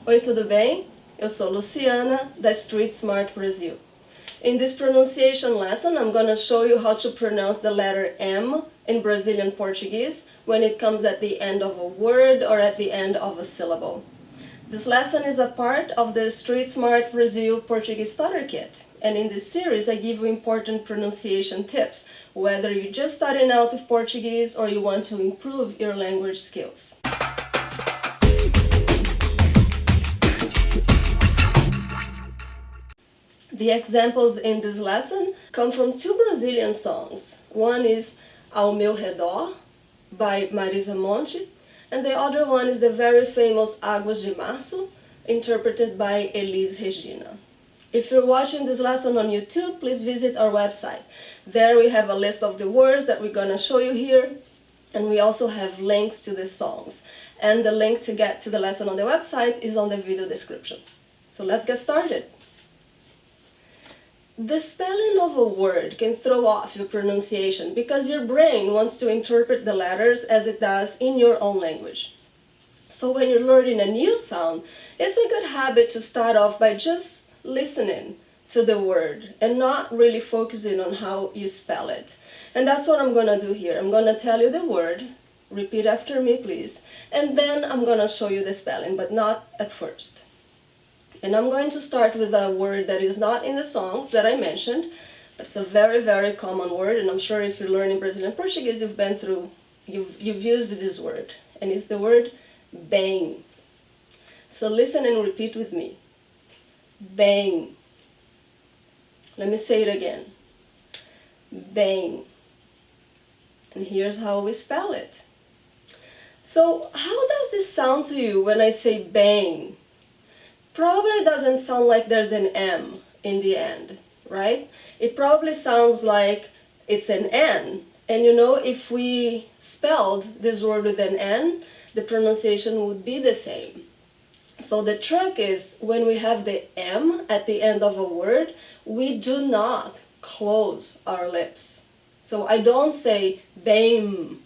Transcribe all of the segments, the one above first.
Oi, tudo bem? Eu sou Luciana, da Street Smart Brazil. In this pronunciation lesson, I'm going to show you how to pronounce the letter M in Brazilian Portuguese when it comes at the end of a word or at the end of a syllable. This lesson is a part of the Street Smart Brazil Portuguese Starter Kit. And in this series, I give you important pronunciation tips, whether you're just starting out with Portuguese or you want to improve your language skills. The examples in this lesson come from two Brazilian songs. One is Ao Meu Redor by Marisa Monte, and the other one is the very famous Águas de Março, interpreted by Elis Regina. If you're watching this lesson on YouTube, please visit our website. There we have a list of the words that we're going to show you here, and we also have links to the songs. And the link to get to the lesson on the website is on the video description. So let's get started. The spelling of a word can throw off your pronunciation because your brain wants to interpret the letters as it does in your own language. So when you're learning a new sound, it's a good habit to start off by just listening to the word and not really focusing on how you spell it. And that's what I'm going to do here. I'm going to tell you the word, repeat after me please, and then I'm going to show you the spelling, but not at first. And I'm going to start with a word that is not in the songs that I mentioned, but it's a very, very common word, and I'm sure if you're learning Brazilian Portuguese, you've used this word, and it's the word bem. So listen and repeat with me. Bem. Let me say it again. Bem. And here's how we spell it. So how does this sound to you when I say bem? Probably doesn't sound like there's an M in the end, right? It probably sounds like it's an N. And you know, if we spelled this word with an N, the pronunciation would be the same. So the trick is when we have the M at the end of a word, we do not close our lips. So I don't say bem,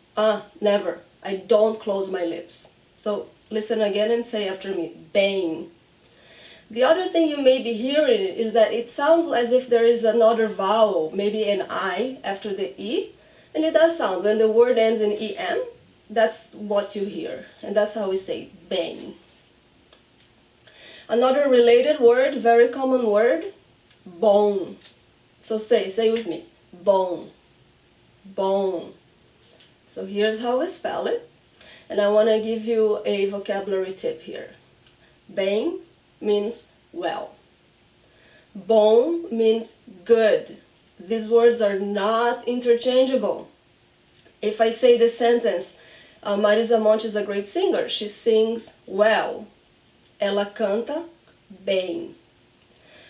never. I don't close my lips. So listen again and say after me, bem. The other thing you may be hearing is that it sounds as if there is another vowel, maybe an I after the E, and it does sound. When the word ends in EM, that's what you hear, and that's how we say bem. Another related word, very common word, bom. So say with me, bom, bom. So here's how we spell it, and I want to give you a vocabulary tip here. Bem means well. Bom means good. These words are not interchangeable. If I say the sentence, Marisa Monte is a great singer, she sings well. Ela canta bem.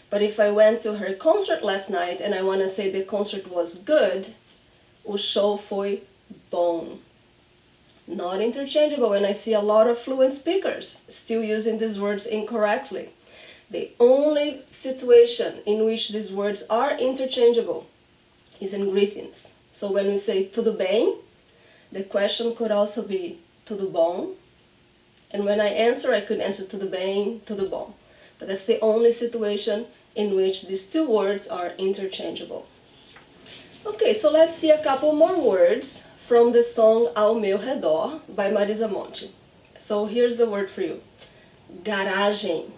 But if I went to her concert last night and I want to say the concert was good, o show foi bom. Not interchangeable, and I see a lot of fluent speakers still using these words incorrectly. The only situation in which these words are interchangeable is in greetings. So when we say tudo bem, the question could also be tudo bom. And when I answer, I could answer tudo bem, tudo bom. But that's the only situation in which these two words are interchangeable. Okay, so let's see a couple more words from the song Ao Meu Redor by Marisa Monte. So here's the word for you. Garagem.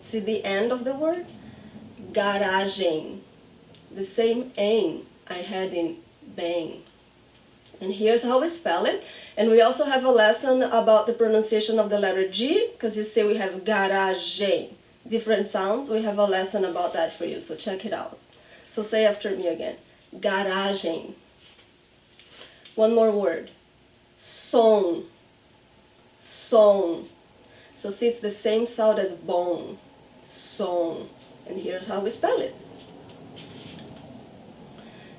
See the end of the word? Garagem. The same aim I had in bem. And here's how we spell it. And we also have a lesson about the pronunciation of the letter G, because you say we have garagem. Different sounds, we have a lesson about that for you, so check it out. So say after me again. Garagem. One more word. Som. Som. So see, it's the same sound as bom. Som. And here's how we spell it.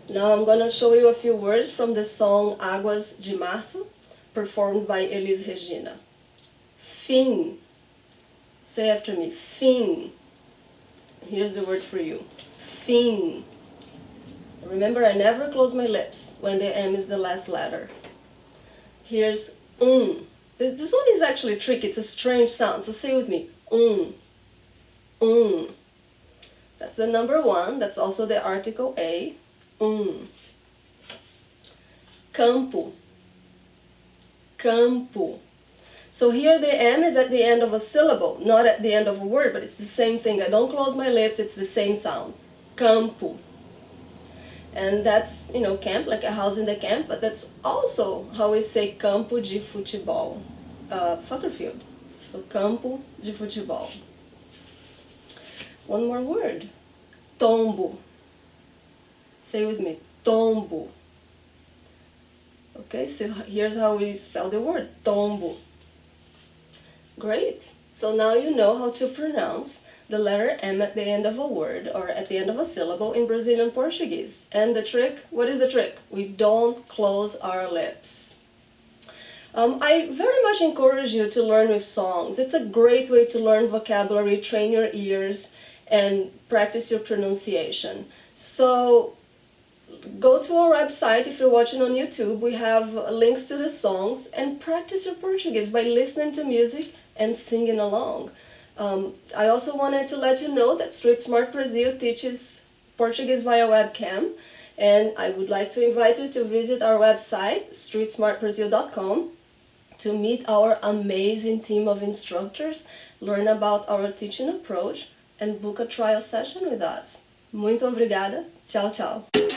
Now I'm going to show you a few words from the song Águas de Março, performed by Elis Regina. Fim. Say after me. Fim. Here's the word for you. Fim. Remember, I never close my lips when the M is the last letter. Here's This one is actually tricky. It's a strange sound. So say with me. That's the number one. That's also the article A. Campo. Campo. So here the M is at the end of a syllable, not at the end of a word, but it's the same thing. I don't close my lips, it's the same sound. Campo. And that's, you know, camp, like a house in the camp, but that's also how we say campo de futebol, soccer field. So campo de futebol. One more word. Tombo. Say with me. Tombo. Okay, so here's how we spell the word. Tombo. Great. So now you know how to pronounce the letter M at the end of a word or at the end of a syllable in Brazilian Portuguese. And the trick, what is the trick? We don't close our lips. I very much encourage you to learn with songs. It's a great way to learn vocabulary, train your ears, and practice your pronunciation. So go to our website. If you're watching on YouTube, we have links to the songs, and practice your Portuguese by listening to music and singing along. I also wanted to let you know that Street Smart Brazil teaches Portuguese via webcam, and I would like to invite you to visit our website, streetsmartbrazil.com, to meet our amazing team of instructors, learn about our teaching approach, and book a trial session with us. Muito obrigada. Tchau, tchau.